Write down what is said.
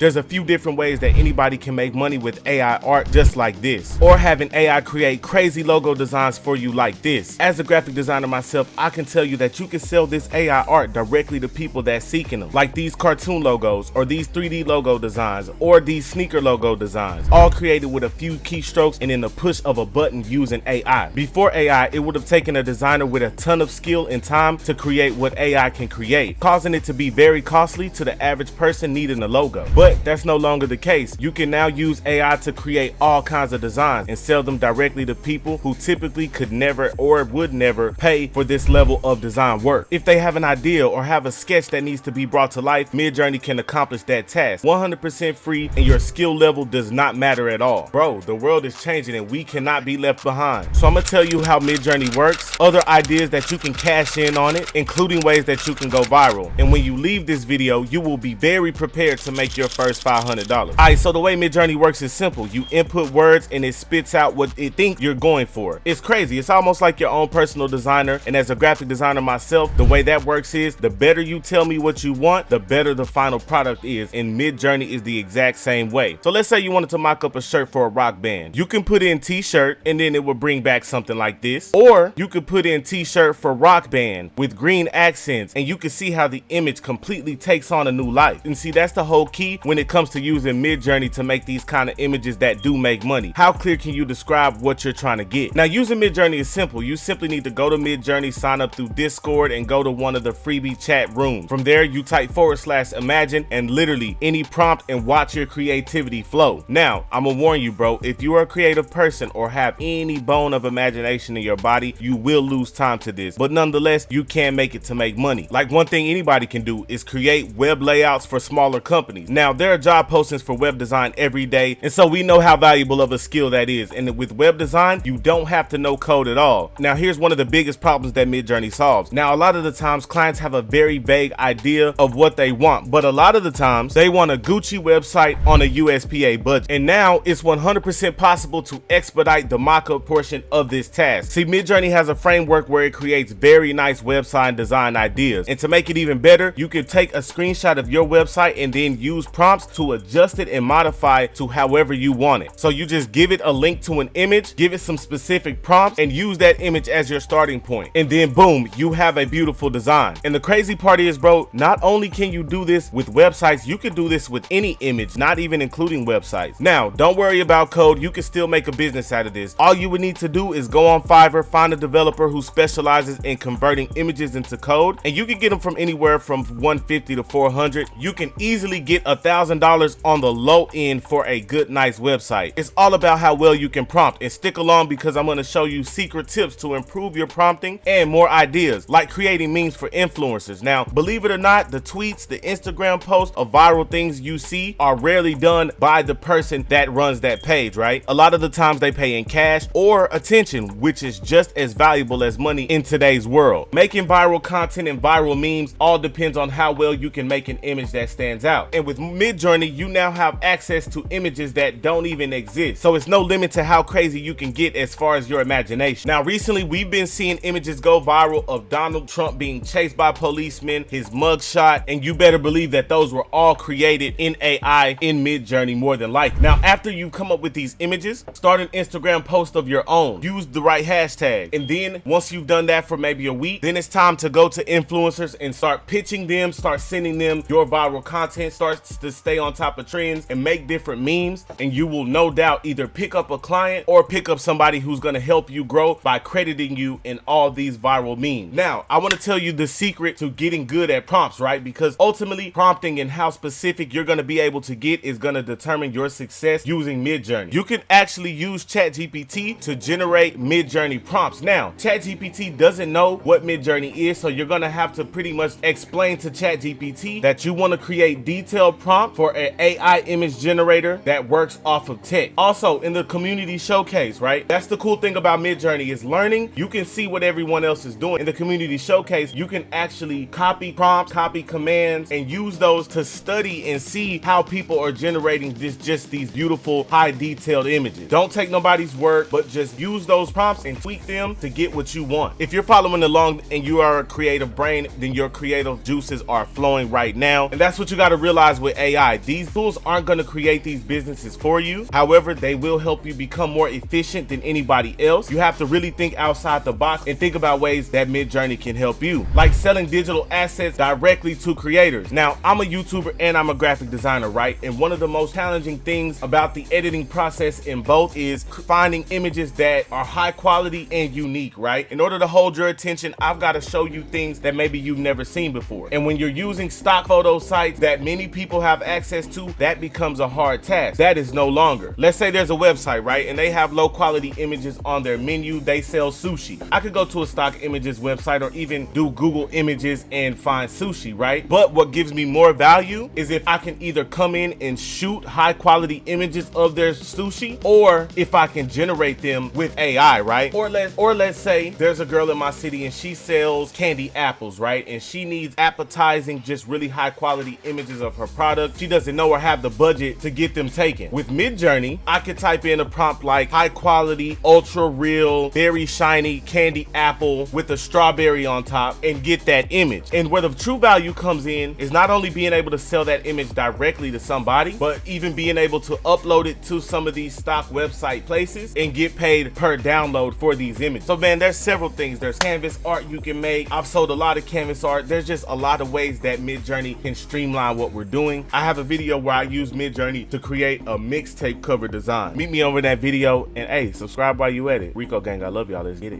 There's a few different ways that anybody can make money with AI art just like this, or having AI create crazy logo designs for you like this. As a graphic designer myself, I can tell you that you can sell this AI art directly to people that's seeking them, like these cartoon logos, or these 3D logo designs, or these sneaker logo designs, all created with a few keystrokes and in the push of a button using AI. Before AI, it would have taken a designer with a ton of skill and time to create what AI can create, causing it to be very costly to the average person needing a logo. But that's no longer the case. You can now use AI to create all kinds of designs and sell them directly to people who typically could never or would never pay for this level of design work. If they have an idea or have a sketch that needs to be brought to life, Midjourney can accomplish that task 100% free, and your skill level does not matter at all. Bro, the world is changing and we cannot be left behind. So I'm gonna tell you how Midjourney works, other ideas that you can cash in on it, including ways that you can go viral. And when you leave this video, you will be very prepared to make your first $500. Alright, so the way Midjourney works is simple. You input words and it spits out what it thinks you're going for. It's crazy. It's almost like your own personal designer. And as a graphic designer myself, the way that works is the better you tell me what you want, the better the final product is. And Midjourney is the exact same way. So let's say you wanted to mock up a shirt for a rock band. You can put in t-shirt and then it will bring back something like this. Or you could put in t-shirt for rock band with green accents, and you can see how the image completely takes on a new life. And see, that's the whole key when it comes to using Midjourney to make these kind of images that do make money. How clear can you describe what you're trying to get? Now, using Midjourney is simple. You simply need to go to Midjourney, sign up through Discord, and go to one of the freebie chat rooms. From there, you type /imagine and literally any prompt and watch your creativity flow. Now, I'm gonna warn you, bro, if you are a creative person or have any bone of imagination in your body, you will lose time to this. But nonetheless, you can make it to make money. Like, one thing anybody can do is create web layouts for smaller companies. Now, there are job postings for web design every day, and so we know how valuable of a skill that is. And with web design, you don't have to know code at all. Now, here's one of the biggest problems that Midjourney solves. Now, a lot of the times clients have a very vague idea of what they want, but a lot of the times they want a Gucci website on a USPA budget. And now it's 100% possible to expedite the mock-up portion of this task. See, Midjourney has a framework where it creates very nice website design ideas. And to make it even better, you can take a screenshot of your website and then use prompts to adjust it and modify it to however you want it. So you just give it a link to an image, give it some specific prompts, and use that image as your starting point. And then boom, you have a beautiful design. And the crazy part is, bro, not only can you do this with websites, you can do this with any image, not even including websites. Now, don't worry about code. You can still make a business out of this. All you would need to do is go on Fiverr, find a developer who specializes in converting images into code, and you can get them from anywhere from $150 to $400. You can easily get $1,000 on the low end for a good, nice website. It's all about how well you can prompt, and stick along because I'm going to show you secret tips to improve your prompting and more ideas, like creating memes for influencers. Now, believe it or not, the tweets, the Instagram posts of viral things you see are rarely done by the person that runs that page, right? A lot of the times they pay in cash or attention, which is just as valuable as money in today's world. Making viral content and viral memes all depends on how well you can make an image that stands out. And with Midjourney, you now have access to images that don't even exist. So it's no limit to how crazy you can get as far as your imagination. Now, recently we've been seeing images go viral of Donald Trump being chased by policemen, his mugshot, and you better believe that those were all created in AI in Midjourney more than likely. Now, after you come up with these images, start an Instagram post of your own. Use the right hashtag. And then once you've done that for maybe a week, then it's time to go to influencers and start pitching them, start sending them your viral content, start to stay on top of trends and make different memes. And you will no doubt either pick up a client or pick up somebody who's going to help you grow by crediting you in all these viral memes. Now, I want to tell you the secret to getting good at prompts, right? Because ultimately prompting and how specific you're going to be able to get is going to determine your success using Midjourney. You can actually use ChatGPT to generate Midjourney prompts. Now, ChatGPT doesn't know what Midjourney is, so you're going to have to pretty much explain to ChatGPT that you want to create detailed prompt for an AI image generator that works off of text. Also, in the community showcase, right? That's the cool thing about Midjourney is learning. You can see what everyone else is doing. In the community showcase, you can actually copy prompts, copy commands, and use those to study and see how people are generating just these beautiful, high detailed images. Don't take nobody's word, but just use those prompts and tweak them to get what you want. If you're following along and you are a creative brain, then your creative juices are flowing right now. And that's what you got to realize with AI. These tools aren't going to create these businesses for you. However, they will help you become more efficient than anybody else. You have to really think outside the box and think about ways that Midjourney can help you, like selling digital assets directly to creators. Now, I'm a YouTuber and I'm a graphic designer, right? And one of the most challenging things about the editing process in both is finding images that are high quality and unique, right? In order to hold your attention, I've got to show you things that maybe you've never seen before. And when you're using stock photo sites that many people have access to, that becomes a hard task. That is no longer. Let's say there's a website, right? And they have low quality images on their menu. They sell sushi. I could go to a stock images website or even do Google images and find sushi, right? But what gives me more value is if I can either come in and shoot high quality images of their sushi, or if I can generate them with AI, right? Or let's say there's a girl in my city and she sells candy apples, right? And she needs appetizing, just really high quality images of her product. She doesn't know or have the budget to get them taken. With Midjourney, I could type in a prompt like high quality, ultra real, very shiny candy apple with a strawberry on top and get that image. And where the true value comes in is not only being able to sell that image directly to somebody, but even being able to upload it to some of these stock website places and get paid per download for these images. So man, there's several things. There's canvas art you can make. I've sold a lot of canvas art. There's just a lot of ways that Midjourney can streamline what we're doing. I have a video where I use Midjourney to create a mixtape cover design. Meet me over in that video, and hey, subscribe while you at it. Rico gang, I love y'all. Let's get it.